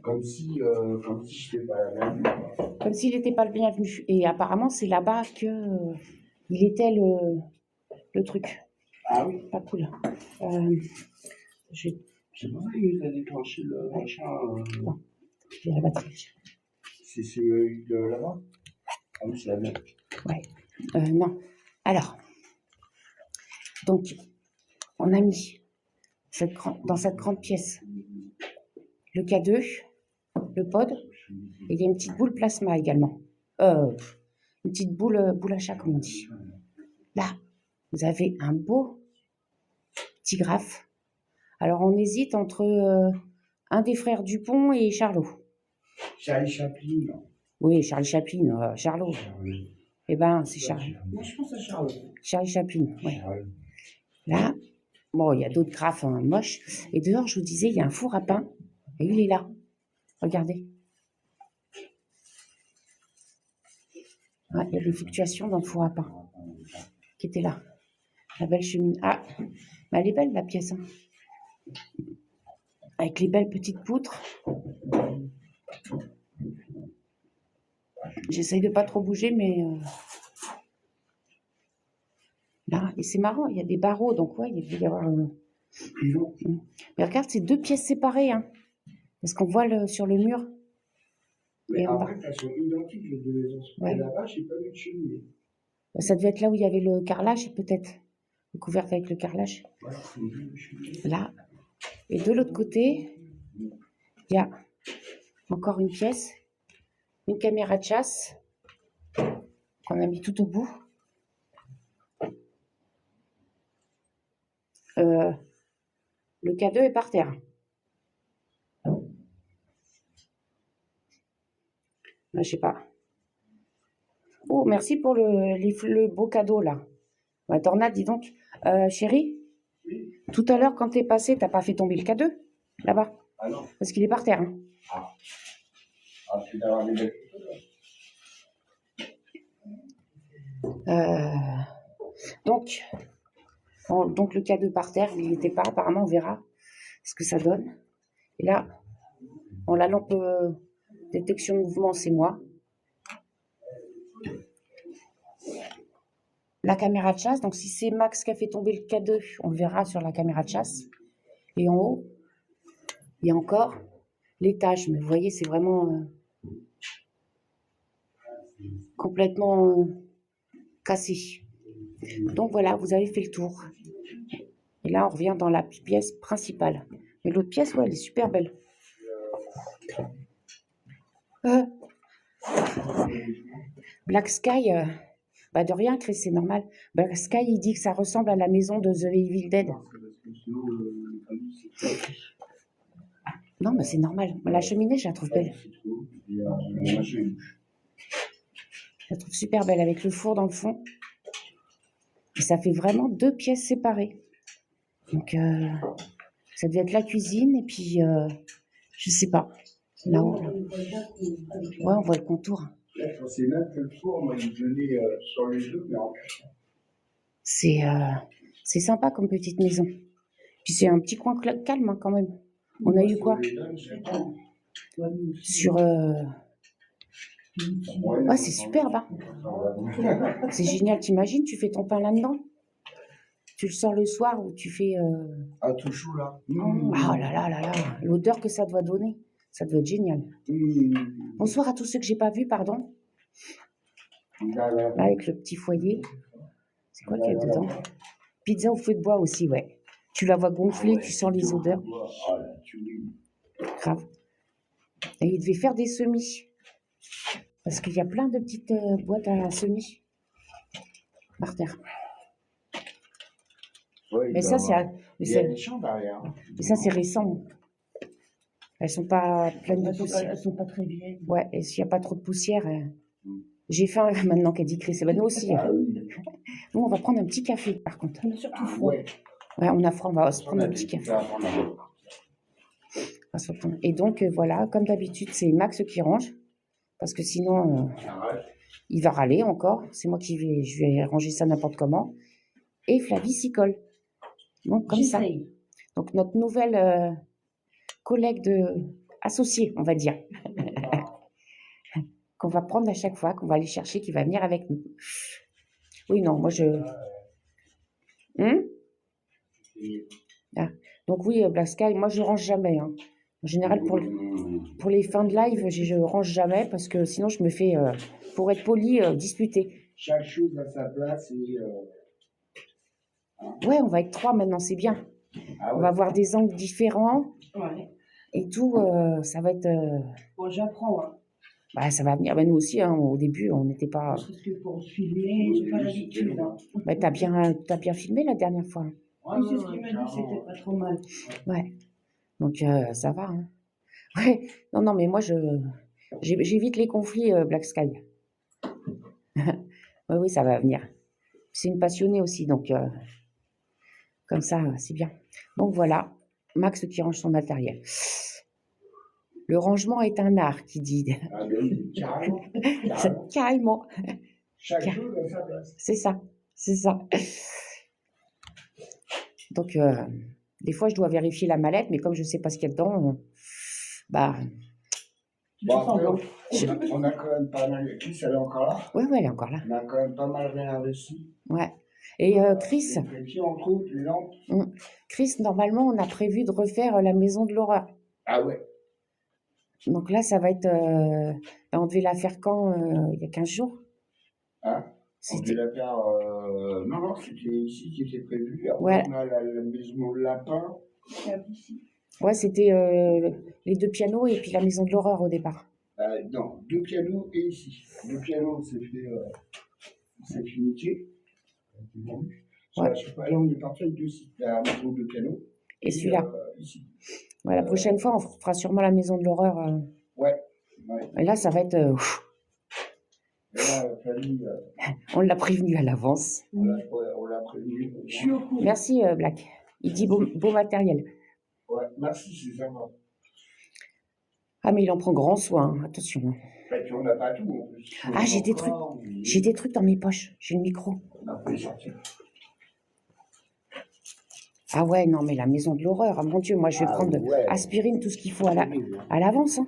Comme si je n'étais pas la même. Comme s'il n'était pas le bienvenu. Et apparemment, c'est là-bas que il était le truc. Ah oui. Pas cool. C'est pour ça qu'il a déclenché le machin. Non, j'ai la batterie. C'est celui de là-bas? Ah oui, c'est la même. Ouais. Non. Alors. Donc, on a mis dans cette grande pièce le K2, le pod, et il y a une petite boule plasma également. Une petite boule à chat, comme on dit. Là, vous avez un beau petit graphe. Alors, on hésite entre un des frères Dupont et Charlot. Charlie Chaplin. Oui, Charlie Chaplin, Charlot. Eh ben, c'est Charlie. Moi, je pense à Charlot. Charlie Chaplin, ouais. Là, bon, il y a d'autres graphes hein, moches. Et dehors, je vous disais, il y a un four à pain. Et il est là. Regardez. Ouais, il y a des fluctuations dans le four à pain. Qui était là. La belle cheminée. Ah, mais elle est belle, la pièce. Hein. Avec les belles petites poutres. J'essaye de pas trop bouger, mais... Là, et c'est marrant, il y a des barreaux, donc ouais, il devait y avoir... Mais regarde, c'est deux pièces séparées, hein. Parce qu'on voit sur le mur. Mais et en en bas. fait, elles sont identiques, les deux maisons. Ouais. Et là-bas, j'ai pas vu de cheminée. Ça devait être là où il y avait le carrelage, peut-être. Couverte avec le carrelage. Ouais, c'est une cheminée. Là. Et de l'autre côté, il y a encore une pièce. Une caméra de chasse qu'on a mis tout au bout. Le K2 est par terre. Je sais pas. Oh, merci pour le beau cadeau là. Bah, Tornade, dis donc. Chérie, Oui. tout à l'heure quand t'es passé, t'as pas fait tomber le K2 là-bas? Ah non. Parce qu'il est par terre. Hein. Ah, tu dois avoir des belles photos. Donc le K2 par terre, il n'était pas. Apparemment, on verra ce que ça donne. Et là, la lampe détection de mouvement, c'est moi. La caméra de chasse, donc si c'est Max qui a fait tomber le K2, on le verra sur la caméra de chasse. Et en haut, il y a encore l'étage. Mais vous voyez, c'est vraiment complètement cassé. Donc voilà, vous avez fait le tour. Et là, on revient dans la pièce principale. Mais l'autre pièce, ouais, elle est super belle. Black Sky, bah de rien, Chris, c'est normal. Black Sky, il dit que ça ressemble à la maison de The Evil Dead. Non, mais c'est normal. La cheminée, je la trouve belle. Je la trouve super belle avec le four dans le fond. Et ça fait vraiment deux pièces séparées. Donc, ça devait être la cuisine et puis, je sais pas. Là-haut. Là. Ouais, on voit le contour. Là, je pensais même que le four, moi, il venait sur les deux, mais en plus. C'est sympa comme petite maison. Puis c'est un petit coin calme hein, quand même. On a eu quoi? Sur... Ouais, c'est superbe. Hein. C'est génial. T'imagines, tu fais ton pain là-dedans. Tu le sors le soir ou tu fais... Ah, tout chaud là. Ah là là là là. L'odeur que ça doit donner. Ça doit être génial. Bonsoir à tous ceux que j'ai pas vus, pardon. Là, avec le petit foyer. C'est quoi qu'il y a dedans? Pizza au feu de bois aussi, ouais. Tu la vois gonfler, tu sens les odeurs. Grave. Et il devait faire des semis. Parce qu'il y a plein de petites boîtes à semis. Par terre. Mais ça, c'est... Il y a des champs derrière. Mais ça, c'est récent. Elles sont pas pleines de Elles poussière. sont pas très vieilles. Ouais, et s'il n'y a pas trop de poussière... J'ai faim maintenant qu'elle dit Chris. Ben, nous aussi. Ah oui. Nous, on va prendre un petit café, par contre. On a surtout Ah froid. ouais. Ouais, on a froid, on va se prendre un petit Tu café. vas prendre un- On va se prendre- Et donc, voilà, comme d'habitude, c'est Max qui range. Parce que sinon, il va râler encore. C'est moi je vais ranger ça n'importe comment. Et Flavie s'y colle. Donc, comme ça. J'essaye. Donc, notre nouvelle collègue associée, on va dire. Qu'on va prendre à chaque fois, qu'on va aller chercher, qui va venir avec nous. Oui, non, moi je... Ah. Donc oui, Black Sky, moi je range jamais. Hein. En général, pour les fins de live, je range jamais parce que sinon je me fais, pour être poli, disputer. Chaque chose à sa place et. Ouais, on va être 3 maintenant, c'est bien. Ah On ouais. va avoir des angles différents Ouais. et tout, ça va être... Bon, j'apprends. Hein. bah, ça va venir. Bah, nous aussi, hein, au début, on n'était pas... Parce que pour se filmer, j'ai pas l'habitude. Hein. Bah, t'as bien filmé la dernière fois. Oui, c'est ce qu'il m'a dit, c'était pas trop mal. Ouais. Donc, ça va. Hein. Ouais. Non, mais moi, j'évite les conflits, Black Sky. Oui, ça va venir. C'est une passionnée aussi, donc comme ça, c'est bien. Donc voilà, Max qui range son matériel. Le rangement est un art, qui dit. Ah ben oui, carrément. Carrément. Carrément. Chaque chose à sa place. C'est ça, c'est ça. Donc, des fois, je dois vérifier la mallette, mais comme je ne sais pas ce qu'il y a dedans, bah, Bon, après, on a quand même pas mal. Chris, elle est encore là. ouais, elle est encore là. On a quand même pas mal réinvesti. Ouais. Et Chris, Et puis, on trouve les lampes. Chris, normalement, on a prévu de refaire la maison de l'horreur. Ah ouais. Donc là, ça va être... on devait la faire quand il y a 15 jours. Hein? On C'était... devait la faire. Non, c'était ici qui était prévu. Après, Ouais. on a la maison de lapin. Ouais, c'était les 2 pianos et puis la maison de l'horreur au départ. Non, 2 pianos et ici. 2 pianos, c'est fait. C'est finiqué. Ouais. Je sais pas, là, on est parti avec 2 sites. La maison de piano. Et celui-là. Ici. Ouais, la prochaine fois, on fera sûrement la maison de l'horreur. Ouais. Et là, ça va être... Et là, Fanny, on l'a prévenu à l'avance. on l'a prévenu. Je suis au courant. Merci, Black. Il dit beau matériel. Ouais, merci, c'est sympa. Ah, mais il en prend grand soin, hein, attention. Et puis on n'a pas tout en plus. Ah, j'ai des trucs. J'ai des trucs dans mes poches. J'ai le micro. On peut les sortir. Ah ouais, non, mais la maison de l'horreur, ah, mon Dieu, moi je vais prendre ouais. aspirine, tout ce qu'il faut à l'avance. Hein.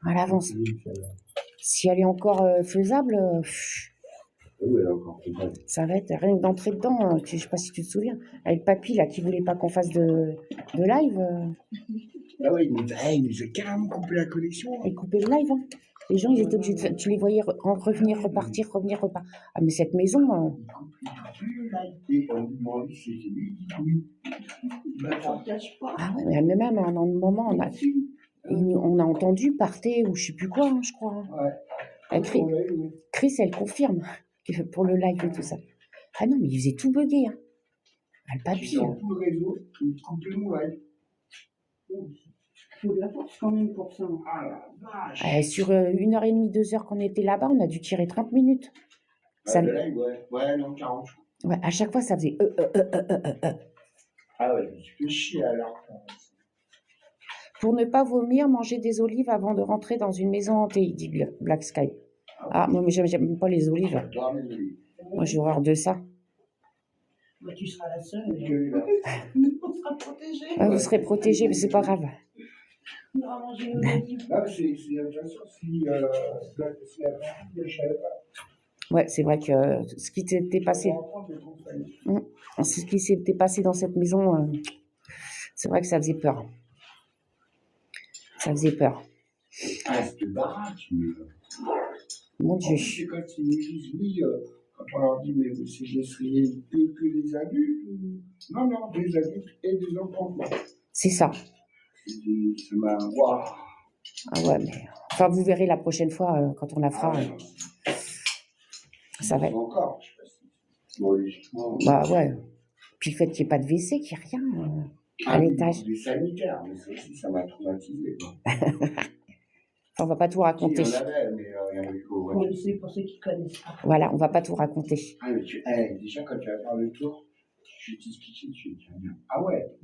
À l'avance. Si elle est encore faisable, Oui, elle est encore faisable. ça va être rien que d'entrer dedans. Je sais pas si tu te souviens. Avec Papy, là, qui voulait pas qu'on fasse de live, Ah oui, il nous a carrément coupé la connexion. et couper le live. Hein. Les gens, ils étaient obligés de tu les voyais revenir, repartir, revenir, repartir. Ah, mais cette maison, Et on lui demandait si c'était lui, il dit oui. Je partage pas. ah ouais, mais même à un moment, on a entendu partez ou je sais plus quoi, hein, je crois. Ouais. Elle crie. Chris, elle confirme que pour le live et tout ça. Ah non, mais il faisait tout bugger. Hein. Ah, le papy. Dans tout le réseau, il coupait mon live. Il faut de la force quand même pour ça. Ah la vache. Sur 1h30, 2 heures qu'on était là-bas, on a dû tirer 30 minutes. Ça, Le live, ouais, non, 40. ouais, à chaque fois, ça faisait Ah ouais, je me suis fait chier alors. Pour ne pas vomir, manger des olives avant de rentrer dans une maison hantée, il dit Black Sky. Ah, moi, mais j'aime même pas les olives. J'adore les olives. Moi, j'ai horreur de ça. Bah, tu seras la seule. On sera protégés. Ah, vous serez protégés, mais c'est pas grave. On aura mangé nos olives. Ah, c'est bien sûr, si la famille, je savais pas. Ouais, c'est vrai que ce qui s'était passé, ce qui s'était passé dans cette maison, c'est vrai que ça faisait peur. Ça faisait peur. Ah, c'était baraque. Mon Dieu. C'est quand ils nous disent oui, quand on leur dit, mais c'est d'essayer que des adultes ou... Non, non, des adultes et des enfants. C'est ça. Ça m'a... Waouh. Ah ouais, mais... Enfin, vous verrez la prochaine fois, quand on la fera. Ça va être... Encore, je sais pas si... Bon, logiquement... Bah ouais. Puis le fait qu'il n'y ait pas de WC, qu'il n'y ait rien à l'étage. Des sanitaires, mais ça aussi, ça m'a traumatisé, quoi. Enfin, on va pas tout raconter. Si, il y en avait, mais il y en avait qu'au voiture. C'est pour ceux qui connaissent pas. Voilà, on va pas tout raconter. Ah, mais déjà, quand tu vas faire le tour, je vais t'expliquer, tu vas dire, ah ouais,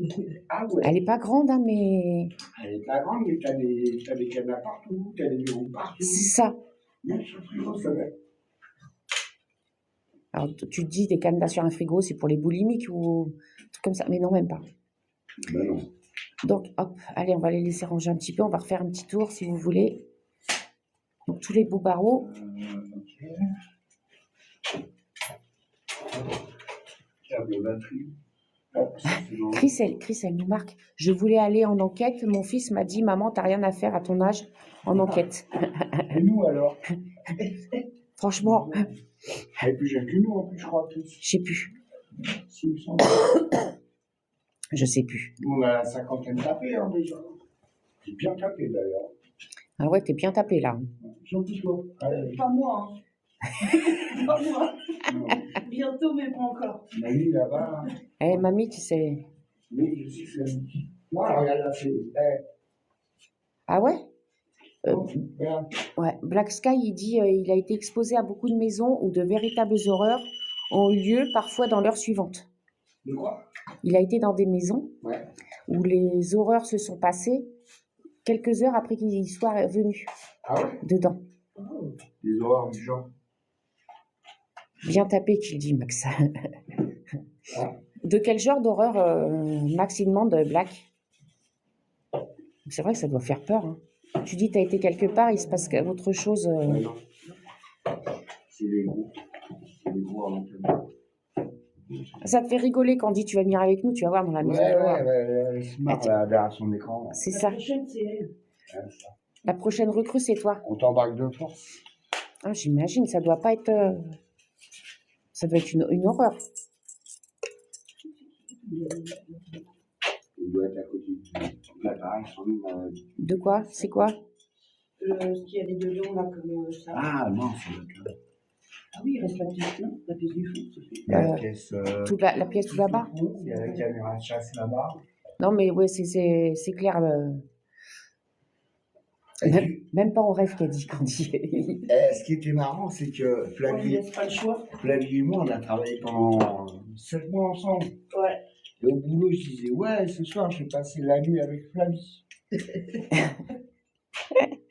ah ouais. Elle est pas grande, hein, mais... Elle est pas grande, mais t'as des cadenas partout, t'as des verrous partout. C'est ça. Même sur le frigo, ça va. Alors, tu te dis, des cadenas sur un frigo, c'est pour les boulimiques ou un truc comme ça. Mais non, même pas. Ben non. Donc, hop, allez, on va les laisser ranger un petit peu. On va refaire un petit tour, si vous voulez. Donc, tous les beaux barreaux. Ok. Câble batterie. Hop, ça, c'est bon. Chris, elle nous marque. Je voulais aller en enquête. Mon fils m'a dit, maman, t'as rien à faire à ton âge en enquête. Et nous, alors? Franchement, Elle est plus jeune que nous, en plus, je crois, tous. je sais plus. Si, il me semble. Je sais plus. On a la cinquantaine tapée, hein, déjà. J'ai bien tapé, d'ailleurs. Ah ouais, t'es bien tapé là. Gentil, toi. Allez. Pas moi, hein. Pas moi. Non. Bientôt, mais pas encore. Mamie, là-bas. Eh, mamie, tu sais. Oui, je sais que c'est... Moi, regarde la fée. Ah ouais? Regarde. Ouais. Black Sky, il dit, il a été exposé à beaucoup de maisons où de véritables horreurs ont eu lieu, parfois dans l'heure suivante. De quoi? Il a été dans des maisons Ouais. où les horreurs se sont passées quelques heures après qu'il soit venu Ah ouais? dedans. Les horreurs du genre. Bien tapé, qu'il dit, Max. Ah. De quel genre d'horreur Max il demande, Black? C'est vrai que ça doit faire peur. Hein. Tu dis, tu as été quelque part, il se passe autre chose. Ouais, non. C'est les gros. C'est les gros avant tout. Ça te fait rigoler quand on dit tu vas venir avec nous, tu vas voir dans la maison. Elle se marre là, derrière son écran. C'est La ça. prochaine, c'est elle. Ouais, ça. La prochaine recrue, c'est toi. On t'embarque de force. Ah, j'imagine, ça doit pas être. Ça doit être une horreur. Il doit être à côté de l'appareil sans nous. De quoi? C'est quoi? Ce qu'il y a des deux lions là, comme ça. Ah non, c'est le cas. Ah oui, il reste la pièce, non? La pièce du fond, ça fait. Il y a la pièce. Toute la pièce tout là-bas? Il y a la caméra de chasse là-bas. Non, mais ouais, c'est clair. Même pas en rêve qu'elle dit quand dit. Ce qui était marrant, c'est que On lui Flavie, laisse pas le choix. Flavie et moi, on a travaillé pendant 7 mois ensemble. Ouais. Et au boulot, je disais, ouais, ce soir, je vais passer la nuit avec Flavie.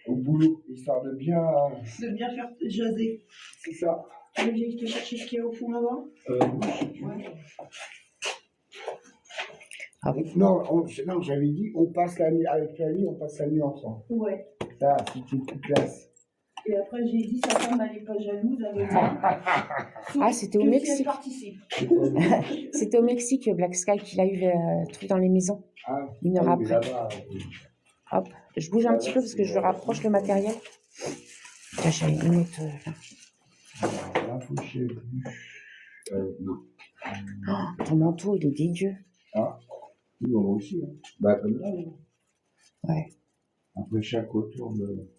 Au boulot, histoire de bien. De bien faire jaser. C'est ça. Tu veux que je te chercher ce qu'il y a au fond là-bas? Ouais. Ah. Non, non, j'avais dit, on passe la nuit avec Flavie, on passe la nuit ensemble. Ouais. Ça, c'était toute classe. Et après, j'ai dit, sa femme, elle n'est pas jalouse, elle veut bien. Ah, c'était au Que si Mexique. elle participe. C'était au Mexique, Black Sky, qu'il a eu le truc dans les maisons. Ah, Une heure mais après. là-bas, Hop, je bouge un petit peu parce que je rapproche le matériel. Là, j'ai une autre. là, faut que je sais plus. Non. Oh, ton manteau, il est dégueu. Ah, nous, on aussi. Hein. Bah, comme là. Hein. Ouais. Après chaque autour de.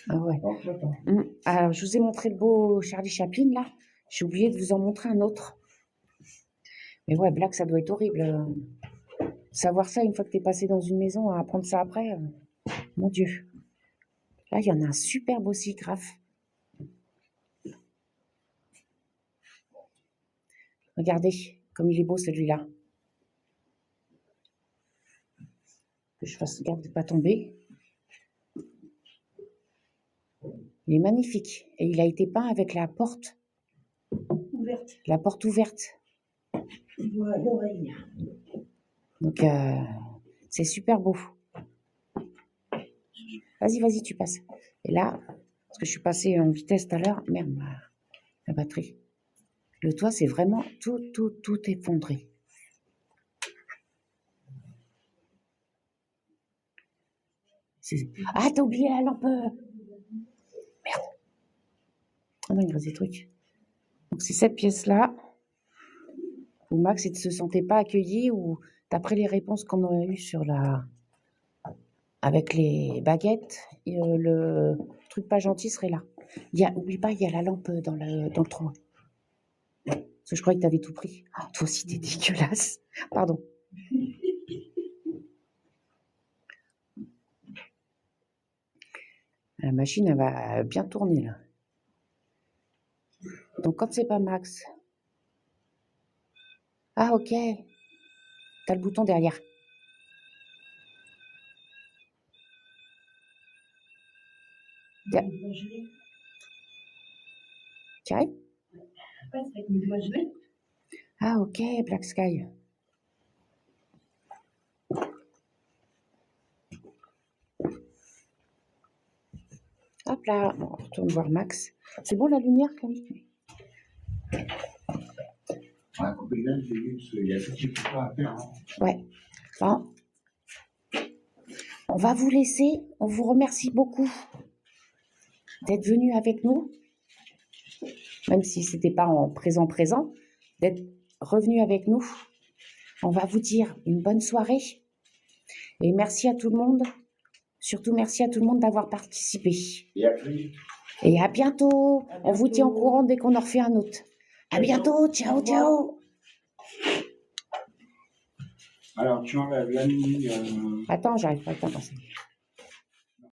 Ah ouais. En fait, hein. Alors, je vous ai montré le beau Charlie Chaplin, là. J'ai oublié de vous en montrer un autre. Mais ouais, Black, ça doit être horrible. Savoir ça une fois que t'es passé dans une maison, à apprendre ça après. Mon Dieu. Là, il y en a un super beau sicgraphe. Regardez comme il est beau celui-là. Que je fasse garde de ne pas tomber. Il est magnifique. Et il a été peint avec la porte. Ouverte. La porte ouverte. Voilà, l'oreille. Donc, c'est super beau. Vas-y, vas-y, tu passes. Et là, parce que je suis passée en vitesse tout à l'heure, merde, la batterie. Le toit, c'est vraiment tout effondré. Ah, t'as oublié la lampe. Merde. Ah non, il reste des trucs. Donc, c'est cette pièce-là où Max, il ne se sentait pas accueilli ou d'après les réponses qu'on a eues sur avec les baguettes, le truc pas gentil serait là. Oublie pas, il y a la lampe dans le trou. Parce que je croyais que tu avais tout pris. Ah, toi aussi, t'es dégueulasse. Pardon. La machine, elle va bien tourner, là. Donc, quand c'est pas Max... Ah, ok. T'as le bouton derrière. Tu arrives? Ah, ok, Black Sky. Hop là, on retourne voir Max. C'est bon la lumière, Camille? À Copenhague, j'ai vu qu'il y a tout ce qu'il faut à faire. Ouais. Bon. On va vous laisser. On vous remercie beaucoup d'être venu avec nous, même si ce n'était pas en présent, d'être revenu avec nous. On va vous dire une bonne soirée et merci à tout le monde. Surtout merci à tout le monde d'avoir participé. Et à très vite. Et à bientôt. On vous tient au courant dès qu'on en refait un autre. À bientôt. Ciao, ciao. Alors, tu enlèves la nuit. Attends, j'arrive pas à t'en passer.